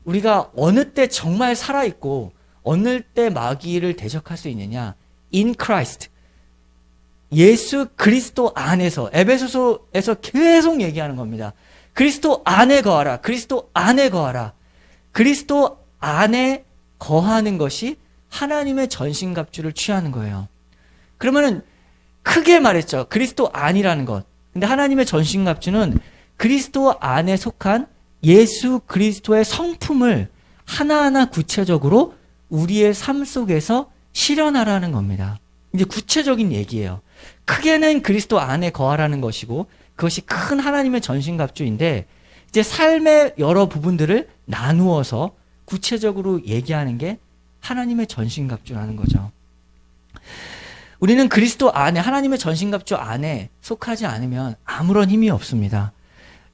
우리가 어느 때 정말 살아있고 어느 때 마귀를 대적할 수 있느냐? In Christ. 예수 그리스도 안에서, 에베소서에서 계속 얘기하는 겁니다. 그리스도 안에 거하라. 그리스도 안에 거하라. 그리스도 안에 거하는 것이 하나님의 전신갑주를 취하는 거예요. 그러면은 크게 말했죠. 그리스도 안이라는 것. 근데 하나님의 전신갑주는 그리스도 안에 속한 예수 그리스도의 성품을 하나하나 구체적으로 우리의 삶 속에서 실현하라는 겁니다. 이제 구체적인 얘기예요. 크게는 그리스도 안에 거하라는 것이고 그것이 큰 하나님의 전신갑주인데 이제 삶의 여러 부분들을 나누어서 구체적으로 얘기하는 게 하나님의 전신갑주라는 거죠. 우리는 그리스도 안에, 하나님의 전신갑주 안에 속하지 않으면 아무런 힘이 없습니다.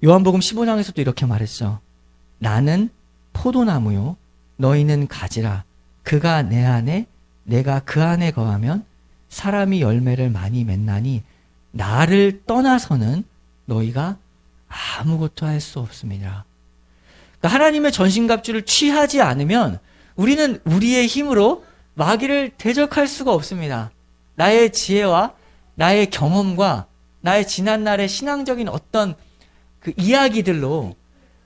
요한복음 15장에서도 이렇게 말했죠. 나는 포도나무요 너희는 가지라. 그가 내 안에 내가 그 안에 거하면 사람이 열매를 많이 맺나니 나를 떠나서는 너희가 아무것도 할 수 없습니다. 그러니까 하나님의 전신갑주를 취하지 않으면 우리는 우리의 힘으로 마귀를 대적할 수가 없습니다. 나의 지혜와 나의 경험과 나의 지난날의 신앙적인 어떤 그 이야기들로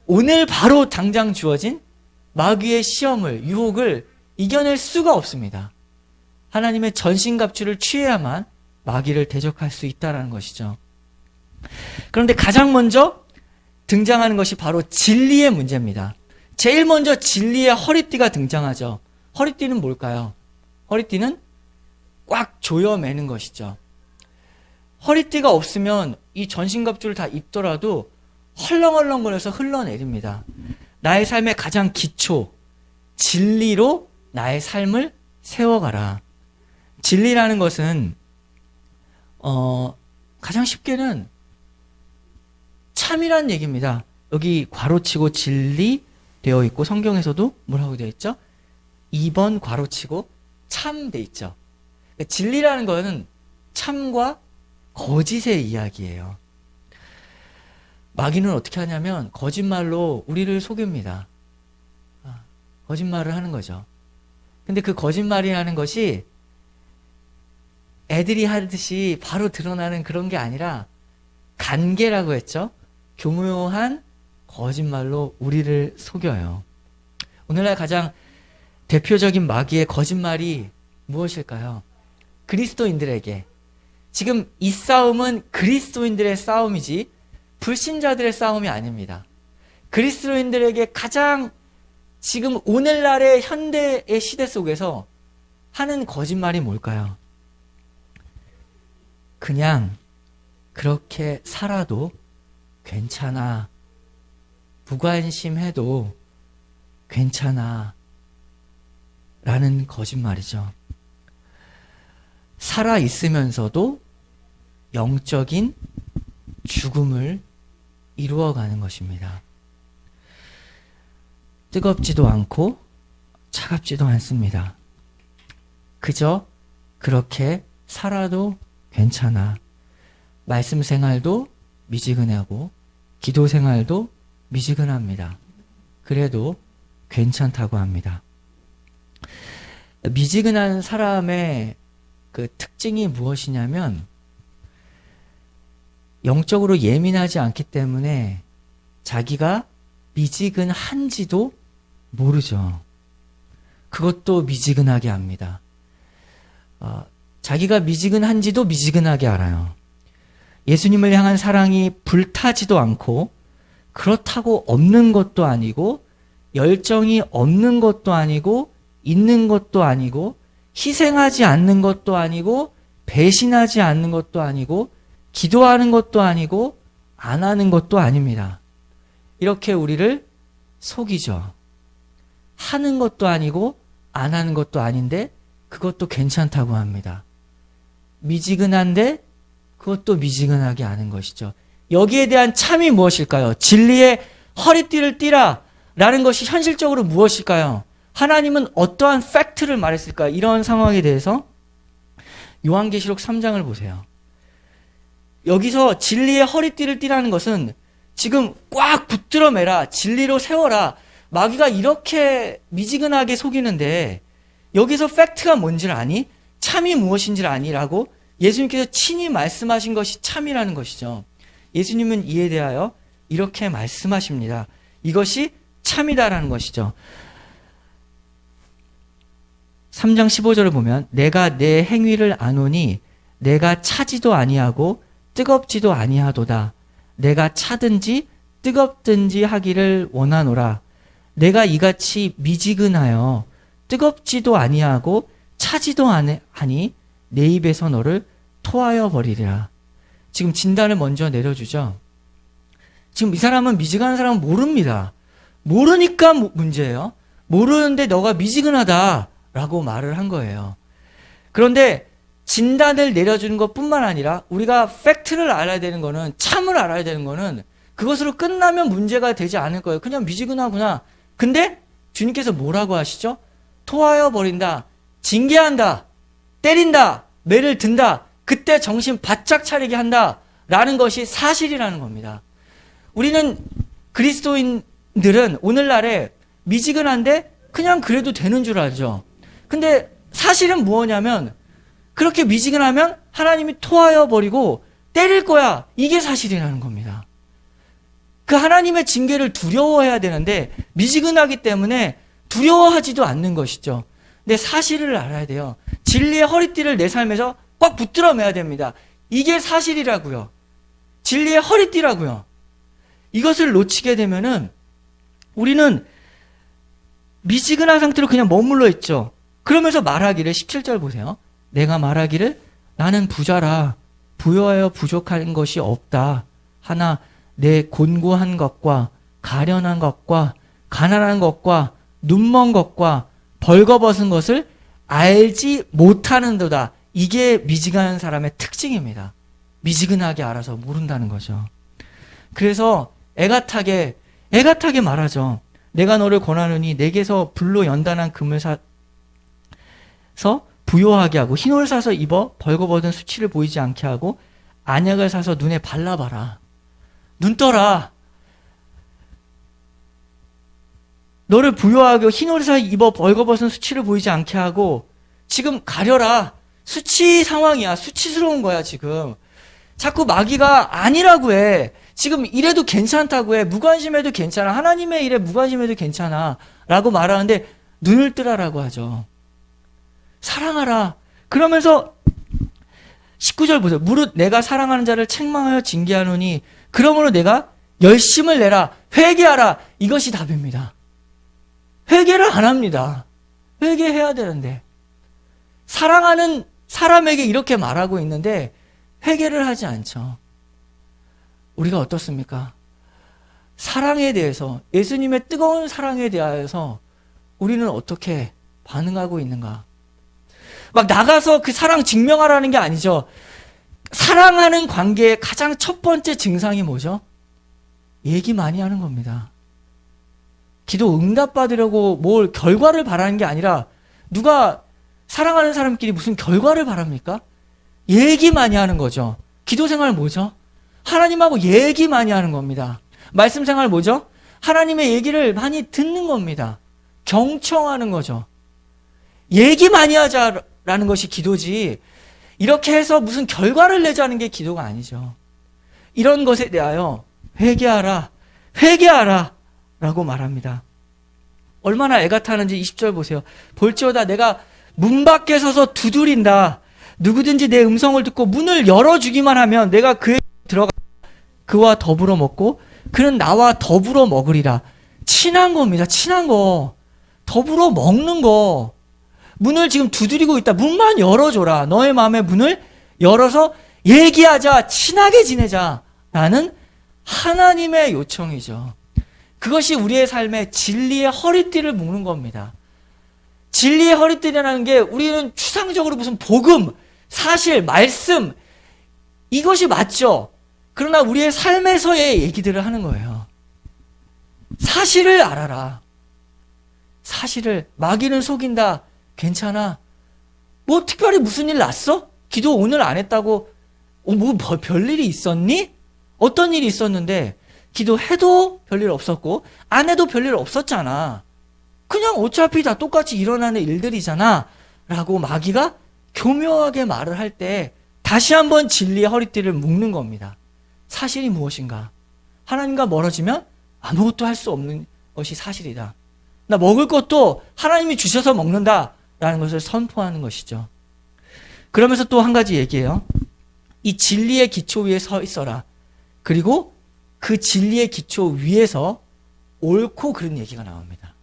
오늘 바로 당장 주어진 마귀의 시험을, 유혹을 이겨낼 수가 없습니다. 하나님의 전신갑주를 취해야만 마귀를 대적할 수 있다는 것이죠. 그런데 가장 먼저 등장하는 것이 바로 진리의 문제입니다. 제일 먼저 진리의 허리띠가 등장하죠. 허리띠는 뭘까요? 허리띠는 꽉 조여매는 것이죠. 허리띠가 없으면 이 전신갑주를 다 입더라도 헐렁헐렁거려서 흘러내립니다. 나의 삶의 가장 기초, 진리로 나의 삶을 세워가라. 진리라는 것은 가장 쉽게는 참이라는 얘기입니다. 여기 괄호치고 진리 되어 있고 성경에서도 뭐라고 되어 있죠? 2번 괄호치고 참 되어 있죠. 그러니까 진리라는 것은 참과 거짓의 이야기예요. 마귀는 어떻게 하냐면 거짓말로 우리를 속입니다. 거짓말을 하는 거죠. 근데 그 거짓말이라는 것이 애들이 하듯이 바로 드러나는 그런 게 아니라 간계라고 했죠. 교묘한 거짓말로 우리를 속여요. 오늘날 가장 대표적인 마귀의 거짓말이 무엇일까요? 그리스도인들에게. 지금 이 싸움은 그리스도인들의 싸움이지 불신자들의 싸움이 아닙니다. 그리스도인들에게 가장 지금 오늘날의 현대의 시대 속에서 하는 거짓말이 뭘까요? 그냥 그렇게 살아도 괜찮아. 무관심해도 괜찮아. 라는 거짓말이죠. 살아있으면서도 영적인 죽음을 이루어가는 것입니다. 뜨겁지도 않고 차갑지도 않습니다. 그저 그렇게 살아도 괜찮아. 말씀 생활도 미지근하고 기도 생활도 미지근합니다. 그래도 괜찮다고 합니다. 미지근한 사람의 그 특징이 무엇이냐면 영적으로 예민하지 않기 때문에 자기가 미지근한지도 모르죠. 그것도 미지근하게 합니다. 자기가 미지근한지도 미지근하게 알아요. 예수님을 향한 사랑이 불타지도 않고 그렇다고 없는 것도 아니고 열정이 없는 것도 아니고 있는 것도 아니고 희생하지 않는 것도 아니고 배신하지 않는 것도 아니고 기도하는 것도 아니고 안 하는 것도 아닙니다. 이렇게 우리를 속이죠. 하는 것도 아니고 안 하는 것도 아닌데 그것도 괜찮다고 합니다. 미지근한데 그것도 미지근하게 아는 것이죠. 여기에 대한 참이 무엇일까요? 진리의 허리띠를 띠라 라는 것이 현실적으로 무엇일까요? 하나님은 어떠한 팩트를 말했을까요? 이런 상황에 대해서 요한계시록 3장을 보세요. 여기서 진리의 허리띠를 띠라는 것은 지금 꽉 붙들어 매라, 진리로 세워라, 마귀가 이렇게 미지근하게 속이는데 여기서 팩트가 뭔지를 아니? 참이 무엇인지를 아니라고 예수님께서 친히 말씀하신 것이 참이라는 것이죠. 예수님은 이에 대하여 이렇게 말씀하십니다. 이것이 참이다라는 것이죠. 3장 15절을 보면 내가 내 행위를 아노니 내가 차지도 아니하고 뜨겁지도 아니하도다. 내가 차든지 뜨겁든지 하기를 원하노라. 내가 이같이 미지근하여 뜨겁지도 아니하고 차지도 아니 내 입에서 너를 토하여 버리리라. 지금 진단을 먼저 내려주죠. 지금 이 사람은 미지근한 사람은 모릅니다. 모르니까 문제예요. 모르는데 너가 미지근하다라고 말을 한 거예요. 그런데 진단을 내려주는 것뿐만 아니라 우리가 팩트를 알아야 되는 거는, 참을 알아야 되는 거는 그것으로 끝나면 문제가 되지 않을 거예요. 그냥 미지근하구나. 근데 주님께서 뭐라고 하시죠? 토하여 버린다, 징계한다, 때린다, 매를 든다, 그때 정신 바짝 차리게 한다 라는 것이 사실이라는 겁니다. 우리는 그리스도인들은 오늘날에 미지근한데 그냥 그래도 되는 줄 알죠. 근데 사실은 무엇냐면 그렇게 미지근하면 하나님이 토하여 버리고 때릴 거야. 이게 사실이라는 겁니다. 그 하나님의 징계를 두려워해야 되는데 미지근하기 때문에 두려워하지도 않는 것이죠. 근데 사실을 알아야 돼요. 진리의 허리띠를 내 삶에서 꽉 붙들어 매야 됩니다. 이게 사실이라고요. 진리의 허리띠라고요. 이것을 놓치게 되면은 우리는 미지근한 상태로 그냥 머물러 있죠. 그러면서 말하기를 17절 보세요. 내가 말하기를 나는 부자라 부여하여 부족한 것이 없다. 하나 내 곤고한 것과 가련한 것과 가난한 것과 눈먼 것과 벌거벗은 것을 알지 못하는도다. 이게 미지근한 사람의 특징입니다. 미지근하게 알아서 모른다는 거죠. 그래서 애같하게 말하죠. 내가 너를 권하노니 내게서 불로 연단한 금을 사서 부요하게 하고 흰 옷을 사서 입어 벌거벗은 수치를 보이지 않게 하고 안약을 사서 눈에 발라봐라. 눈 떠라. 너를 부요하게 흰 옷을 사서 입어 벌거벗은 수치를 보이지 않게 하고 지금 가려라. 수치 상황이야. 수치스러운 거야 지금. 자꾸 마귀가 아니라고 해. 지금 이래도 괜찮다고 해. 무관심해도 괜찮아. 하나님의 일에 무관심해도 괜찮아 라고 말하는데 눈을 뜨라라고 하죠. 사랑하라. 그러면서 19절 보세요. 무릇 내가 사랑하는 자를 책망하여 징계하노니 그러므로 내가 열심을 내라. 회개하라. 이것이 답입니다. 회개를 안 합니다. 회개해야 되는데 사랑하는 사람에게 이렇게 말하고 있는데 회개를 하지 않죠. 우리가 어떻습니까? 사랑에 대해서, 예수님의 뜨거운 사랑에 대하여서 우리는 어떻게 반응하고 있는가? 막 나가서 그 사랑 증명하라는 게 아니죠. 사랑하는 관계의 가장 첫 번째 증상이 뭐죠? 얘기 많이 하는 겁니다. 기도 응답받으려고 뭘 결과를 바라는 게 아니라 누가 사랑하는 사람끼리 무슨 결과를 바랍니까? 얘기 많이 하는 거죠. 기도 생활 뭐죠? 하나님하고 얘기 많이 하는 겁니다. 말씀 생활 뭐죠? 하나님의 얘기를 많이 듣는 겁니다. 경청하는 거죠. 얘기 많이 하자라는 것이 기도지 이렇게 해서 무슨 결과를 내자는 게 기도가 아니죠. 이런 것에 대하여 회개하라 라고 말합니다. 얼마나 애같아하는지 20절 보세요. 볼지어다 내가 문 밖에 서서 두드린다. 누구든지 내 음성을 듣고 문을 열어주기만 하면 내가 그에 들어가 그와 더불어 먹고 그는 나와 더불어 먹으리라. 친한 겁니다. 친한 거. 더불어 먹는 거. 문을 지금 두드리고 있다. 문만 열어줘라. 너의 마음의 문을 열어서 얘기하자. 친하게 지내자. 라는 하나님의 요청이죠. 그것이 우리의 삶에 진리의 허리띠를 묶는 겁니다. 진리의 허리띠라는 게 우리는 추상적으로 무슨 복음, 사실, 말씀 이것이 맞죠. 그러나 우리의 삶에서의 얘기들을 하는 거예요. 사실을 알아라. 사실을. 마귀는 속인다. 괜찮아. 뭐 특별히 무슨 일 났어? 기도 오늘 안 했다고 뭐 별일이 있었니? 어떤 일이 있었는데 기도해도 별일 없었고 안 해도 별일 없었잖아. 그냥 어차피 다 똑같이 일어나는 일들이잖아. 라고 마귀가 교묘하게 말을 할 때 다시 한번 진리의 허리띠를 묶는 겁니다. 사실이 무엇인가? 하나님과 멀어지면 아무것도 할 수 없는 것이 사실이다. 나 먹을 것도 하나님이 주셔서 먹는다라는 것을 선포하는 것이죠. 그러면서 또 한 가지 얘기해요. 이 진리의 기초 위에 서 있어라. 그리고 그 진리의 기초 위에서 옳고 그른 얘기가 나옵니다.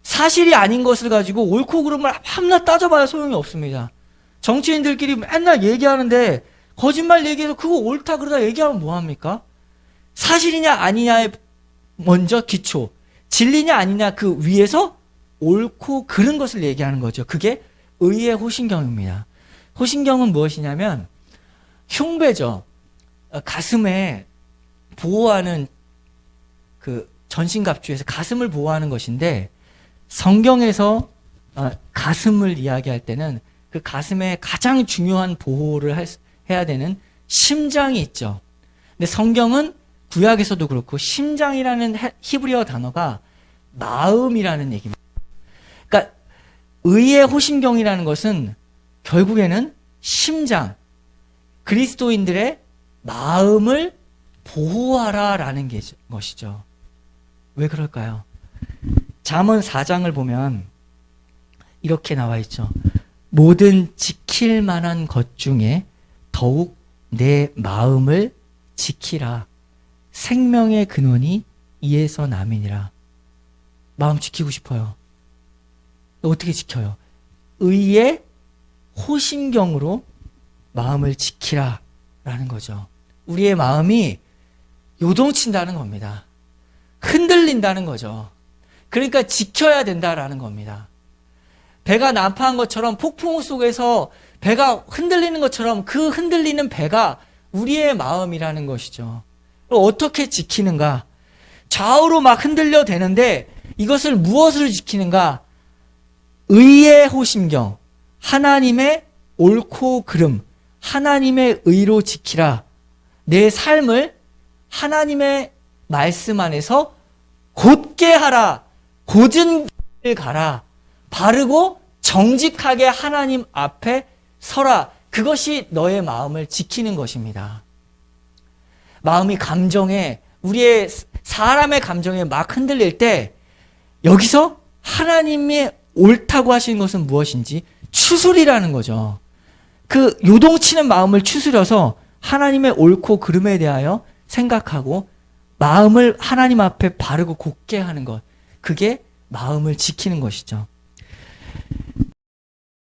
사실이 아닌 것을 가지고 옳고 그름을 밤낮 따져봐야 소용이 없습니다. 정치인들끼리 맨날 얘기하는데 거짓말 얘기해서 그거 옳다 그러다 얘기하면 뭐합니까? 사실이냐 아니냐에 먼저 기초, 진리냐 아니냐 그 위에서 옳고 그른 것을 얘기하는 거죠. 그게 의의 호신경입니다. 호신경은 무엇이냐면 흉배죠. 가슴에 보호하는 그 전신갑주에서 가슴을 보호하는 것인데 성경에서 가슴을 이야기할 때는 그 가슴에 가장 중요한 보호를 해야 되는 심장이 있죠. 근데 성경은 구약에서도 그렇고 심장이라는 히브리어 단어가 마음이라는 얘기입니다. 그러니까 의의 호신경이라는 것은 결국에는 심장, 그리스도인들의 마음을 보호하라라는 것이죠. 왜 그럴까요? 잠언 4장을 보면 이렇게 나와 있죠. 모든 지킬 만한 것 중에 더욱 내 마음을 지키라. 생명의 근원이 이에서 남이니라. 마음 지키고 싶어요. 어떻게 지켜요? 의의 호신경으로 마음을 지키라 라는 거죠. 우리의 마음이 요동친다는 겁니다. 흔들린다는 거죠. 그러니까 지켜야 된다라는 겁니다. 배가 난파한 것처럼 폭풍 속에서 배가 흔들리는 것처럼 그 흔들리는 배가 우리의 마음이라는 것이죠. 어떻게 지키는가? 좌우로 막 흔들려 대는데 이것을 무엇으로 지키는가? 의의 호심경, 하나님의 옳고 그름, 하나님의 의로 지키라. 내 삶을 하나님의 말씀 안에서 곧게 하라. 곧은 길을 가라. 바르고 정직하게 하나님 앞에 서라. 그것이 너의 마음을 지키는 것입니다. 마음이 감정에, 우리의 사람의 감정에 막 흔들릴 때 여기서 하나님이 옳다고 하시는 것은 무엇인지 추스리라는 거죠. 그 요동치는 마음을 추스려서 하나님의 옳고 그름에 대하여 생각하고 마음을 하나님 앞에 바르고 곧게 하는 것. 그게 마음을 지키는 것이죠.